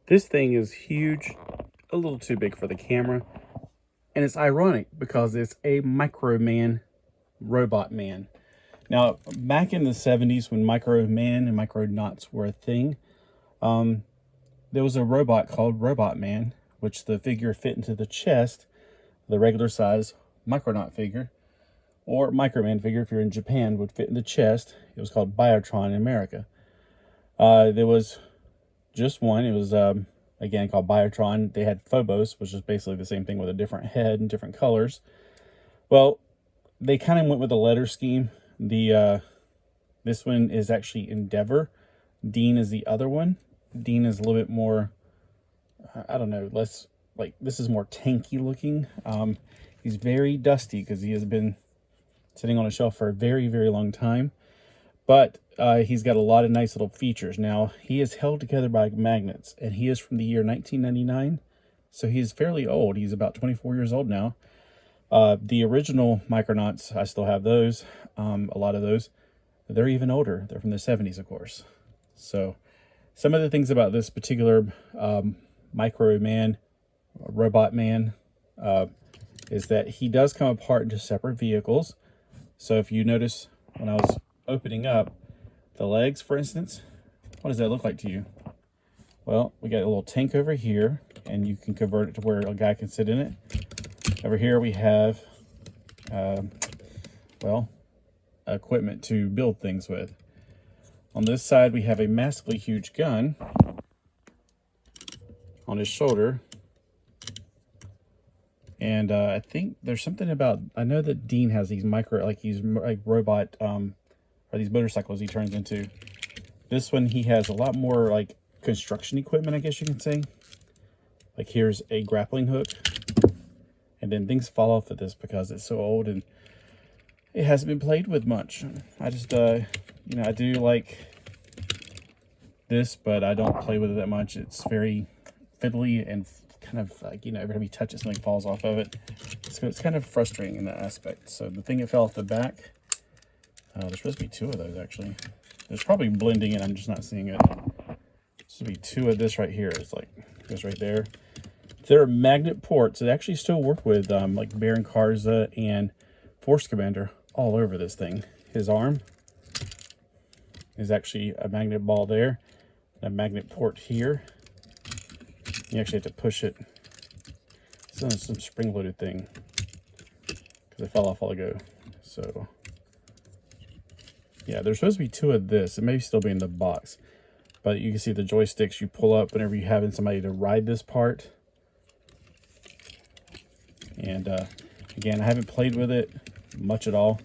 This thing is huge, a little too big for the camera, and it's ironic because it's a Microman robot man. Now, back in the 70s when Microman and Micronauts were a thing, there was a robot called Robotman, which the figure fit into the chest, the regular size Micronaut figure, or Microman figure if you're in Japan would fit in the chest. It was called Biotron in America. There was just one. It was, again, called Biotron. They had Phobos, which is basically the same thing with a different head and different colors. Well, they kind of went with the letter scheme. This one is actually Endeavor. Dean is the other one. Dean is a little bit more, I don't know, less, like, this is more tanky looking. He's very dusty because he has been sitting on a shelf for a very, very long time. But he's got a lot of nice little features. Now, he is held together by magnets, and he is from the year 1999. So he is fairly old. He's about 24 years old now. The original Micronauts, I still have those. A lot of those. They're even older. They're from the 70s, of course. So some of the things about this particular Microman, Robotman, is that he does come apart into separate vehicles. So if you notice when I was opening up the legs, for instance, what does that look like to you? Well, we got a little tank over here, and you can convert it to where a guy can sit in it. Over here we have, well, equipment to build things with. On this side we have a massively huge gun on his shoulder. And I think there's something about, I know that Dean has these like robot, or these motorcycles he turns into. This one, he has a lot more like construction equipment, I guess you can say. Like here's a grappling hook. And then things fall off of this because it's so old and it hasn't been played with much. I just, you know, I do like this, but I don't play with it that much. It's very fiddly and kind of like, you know, every time you touch it, something falls off of it. So it's kind of frustrating in that aspect. So the thing that fell off the back, there's supposed to be two of those actually. There's probably blending in, I'm just not seeing it. This would be two of this right here. It's like, goes right there. There are magnet ports that actually still work with like Baron Karza and Force Commander all over this thing. His arm is actually a magnet ball there, a magnet port here. You actually have to push it. It's on some spring-loaded thing because it fell off all ago. So yeah, there's supposed to be two of this. It may still be in the box, but you can see the joysticks you pull up whenever you're having somebody to ride this part. And again, I haven't played with it much at all.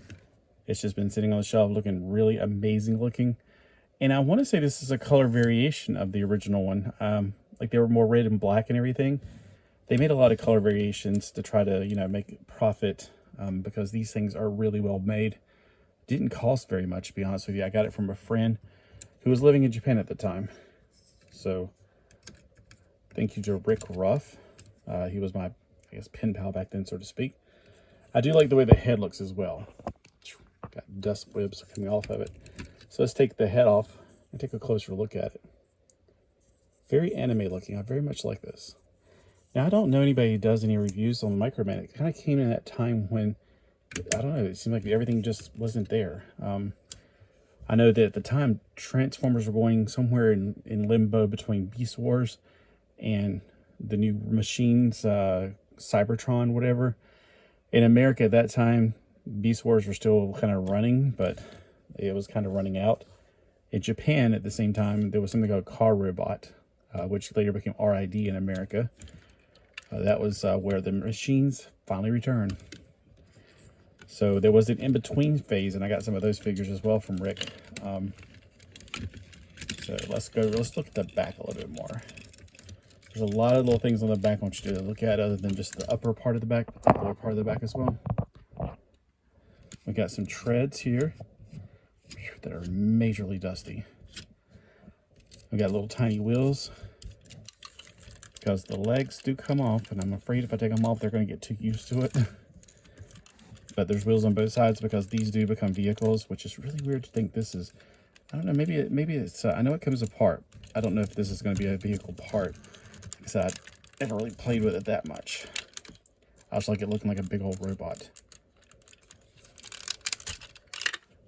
It's just been sitting on the shelf looking really amazing looking. And I want to say this is a color variation of the original one. Like they were more red and black and everything. They made a lot of color variations to try to, you know, make profit because these things are really well made. Didn't cost very much, to be honest with you. I got it from a friend who was living in Japan at the time. So thank you to Rick Ruff. He was my, I guess, pen pal back then, so to speak. I do like the way the head looks as well. Got dust webs coming off of it. So let's take the head off and take a closer look at it. Very anime looking. I very much like this. Now, I don't know anybody who does any reviews on Microman. It kind of came in that time when, I don't know, it seemed like everything just wasn't there. I know that at the time, Transformers were going somewhere in limbo between Beast Wars and the new machines, Cybertron, whatever. In America at that time, Beast Wars were still kind of running, but it was kind of running out. In Japan at the same time, there was something called Car Robot, which later became RID in America. That was where the machines finally returned. So there was an in-between phase, and I got some of those figures as well from Rick. So let's look at the back a little bit more. There's a lot of little things on the back I want you to look at other than just the upper part of the back, the lower part of the back as well. We got some treads here that are majorly dusty. We got little tiny wheels because the legs do come off, and I'm afraid if I take them off, they're going to get too used to it. But there's wheels on both sides because these do become vehicles, which is really weird to think this is. I don't know. Maybe it's. I know it comes apart. I don't know if this is going to be a vehicle part. Like I said, I never really played with it that much. I just like it looking like a big old robot.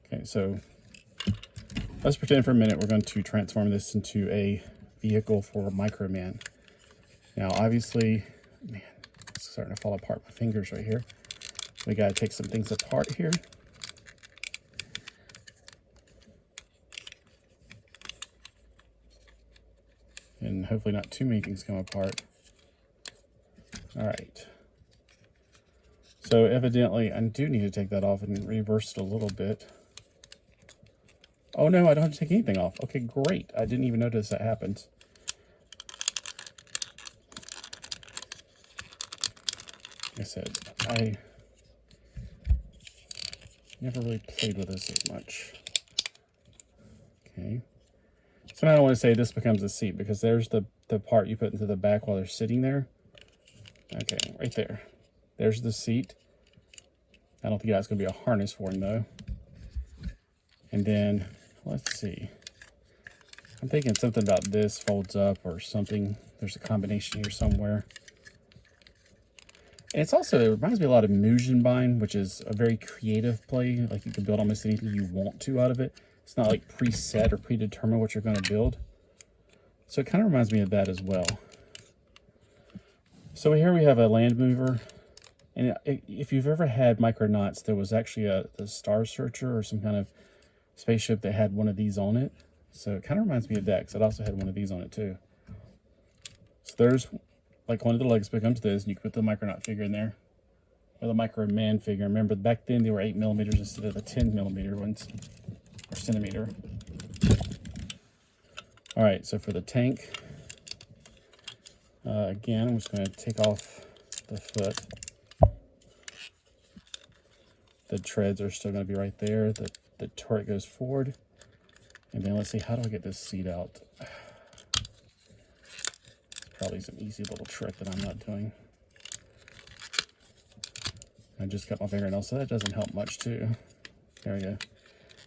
Okay, so let's pretend for a minute we're going to transform this into a vehicle for Microman. Now, obviously, man, it's starting to fall apart. My fingers right here. We got to take some things apart here. And hopefully not too many things come apart. All right. So evidently, I do need to take that off and reverse it a little bit. Oh no, I don't have to take anything off. Okay, great. I didn't even notice that happened. Like I said, I never really played with this as much. Okay. So now I want to say this becomes a seat because there's the part you put into the back while they're sitting there. Okay, right there. There's the seat. I don't think that's going to be a harness for him though. And then, let's see. I'm thinking something about this folds up or something. There's a combination here somewhere. And it's also, it reminds me a lot of Musenbein, which is a very creative play. Like you can build almost anything you want to out of it. It's not like preset or predetermined what you're going to build. So it kind of reminds me of that as well. So here we have a land mover. And if you've ever had Micronauts, there was actually a Star Searcher or some kind of spaceship that had one of these on it. So it kind of reminds me of that because it also had one of these on it too. So there's like one of the legs becomes this, and you can put the Micronaut figure in there. Or the Microman figure. Remember, back then they were 8mm instead of the 10mm ones. Or centimeter. Alright, so for the tank, again, I'm just going to take off the foot. The treads are still going to be right there. The turret goes forward. And then let's see, how do I get this seat out? Probably some easy little trick that I'm not doing. I just cut my fingernail, so that doesn't help much too. There we go.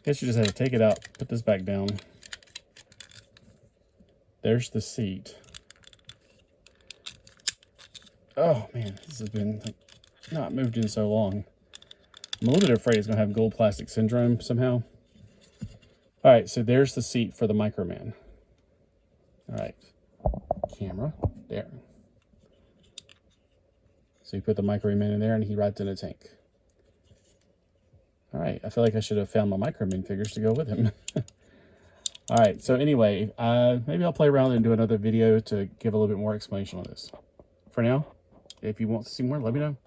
Guess you just have to take it out, put this back down. There's the seat. Oh man, this has been like not moved in so long. I'm a little bit afraid it's going to have gold plastic syndrome somehow. Alright, so there's the seat for the Microman. Alright, camera, there. So you put the Microman in there and he rides in a tank. Alright, I feel like I should have found my Microman figures to go with him. Alright, so anyway, maybe I'll play around and do another video to give a little bit more explanation on this. For now, if you want to see more, let me know.